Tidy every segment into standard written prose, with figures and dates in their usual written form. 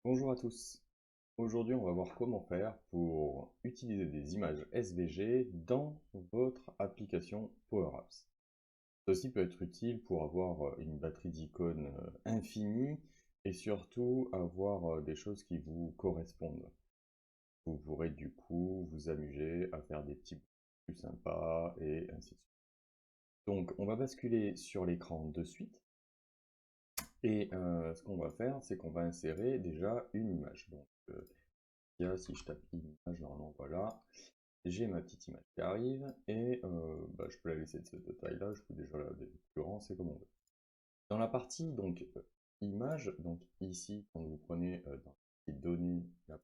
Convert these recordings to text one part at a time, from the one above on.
Bonjour à tous. Aujourd'hui, on va voir comment faire pour utiliser des images SVG dans votre application Power Apps. Ceci peut être utile pour avoir une batterie d'icônes infinie et surtout avoir des choses qui vous correspondent. Vous pourrez du coup vous amuser à faire des petits plus sympas et ainsi de suite. Donc, on va basculer sur l'écran de suite. Et ce qu'on va faire, c'est qu'on va insérer déjà une image. Donc, si je tape image, normalement, voilà, j'ai ma petite image qui arrive, et je peux la laisser de cette taille-là, je peux déjà la découper, c'est comme on veut. Dans la partie donc image, donc ici, quand vous prenez dans la partie données la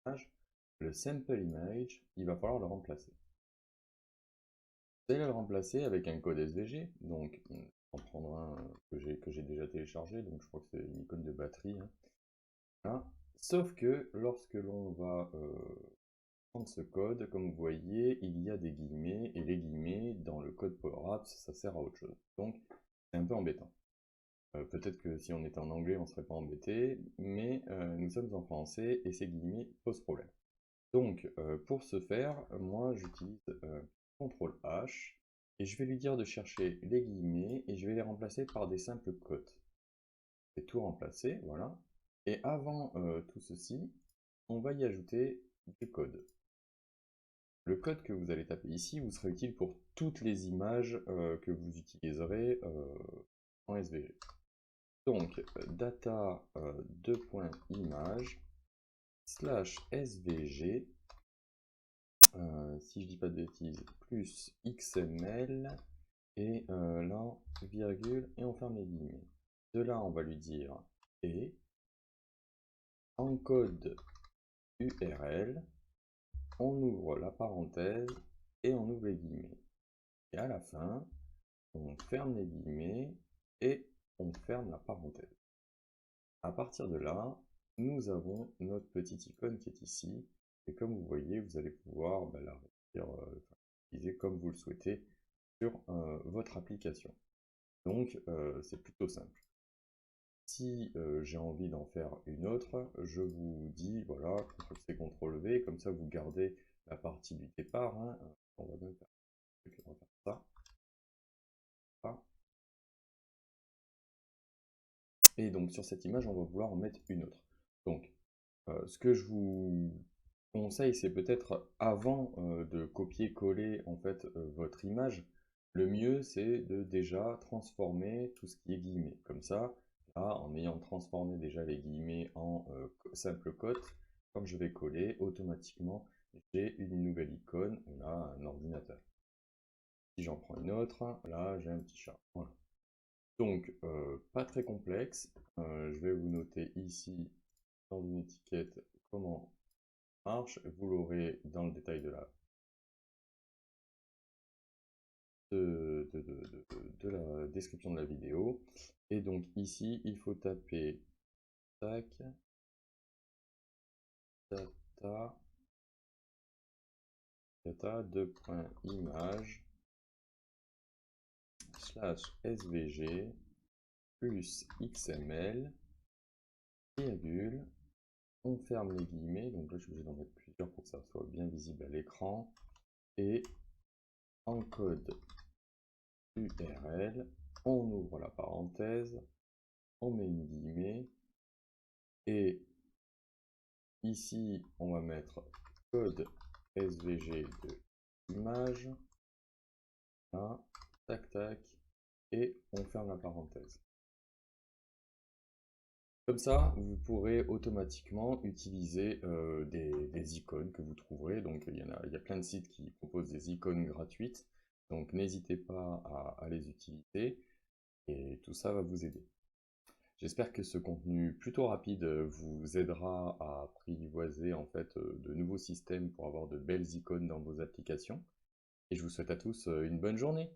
image, le sample image, il va falloir le remplacer. Vous allez le remplacer avec un code SVG, donc en prendre un que j'ai déjà téléchargé, donc je crois que c'est une icône de batterie, hein. Voilà. Sauf que lorsque l'on va prendre ce code, comme vous voyez, il y a des guillemets, et les guillemets, dans le code Power Apps, ça sert à autre chose. Donc, c'est un peu embêtant. Peut-être que si on était en anglais, on ne serait pas embêté, mais nous sommes en français, et ces guillemets posent problème. Donc, pour ce faire, moi, j'utilise CTRL H, et je vais lui dire de chercher les guillemets, et je vais les remplacer par des simples quotes. Je vais tout remplacer, voilà. Et avant tout ceci, on va y ajouter du code. Le code que vous allez taper ici vous sera utile pour toutes les images que vous utiliserez en SVG. Donc, data 2.image slash SVG, si je dis pas de bêtises, plus XML, et là, virgule, et on ferme les guillemets. De là, on va lui dire et encode URL, on ouvre la parenthèse et on ouvre les guillemets. Et à la fin, on ferme les guillemets et on ferme la parenthèse. À partir de là, nous avons notre petite icône qui est ici. Et comme vous voyez, vous allez pouvoir la utiliser comme vous le souhaitez sur votre application. Donc, c'est plutôt simple. Si j'ai envie d'en faire une autre, je vous dis, voilà, CTRL-C, CTRL-V, comme ça vous gardez la partie du départ, hein. On va même faire ça. Et donc sur cette image, on va vouloir en mettre une autre. Donc, ce que je vous conseille, c'est peut-être avant de copier-coller en fait votre image, le mieux c'est de déjà transformer tout ce qui est guillemets. Comme ça, là, en ayant transformé déjà les guillemets en simple cote, quand je vais coller, automatiquement, j'ai une nouvelle icône, là, un ordinateur. Si j'en prends une autre, là, j'ai un petit chat. Voilà. Donc, pas très complexe. Je vais vous noter ici, dans une étiquette, comment marche. Vous l'aurez dans le détail de la description de la vidéo. Et donc ici, il faut taper tac, data, data 2.image slash svg plus xml, virgule, on ferme les guillemets, donc là je suis obligé d'en mettre plusieurs pour que ça soit bien visible à l'écran, et encode URL, on ouvre la parenthèse, on met une guillemet, et ici on va mettre code SVG de image, là, tac tac, et on ferme la parenthèse. Comme ça, vous pourrez automatiquement utiliser des icônes que vous trouverez. Donc il y a plein de sites qui proposent des icônes gratuites, donc n'hésitez pas à les utiliser, et tout ça va vous aider. J'espère que ce contenu plutôt rapide vous aidera à apprivoiser en fait de nouveaux systèmes pour avoir de belles icônes dans vos applications. Et je vous souhaite à tous une bonne journée.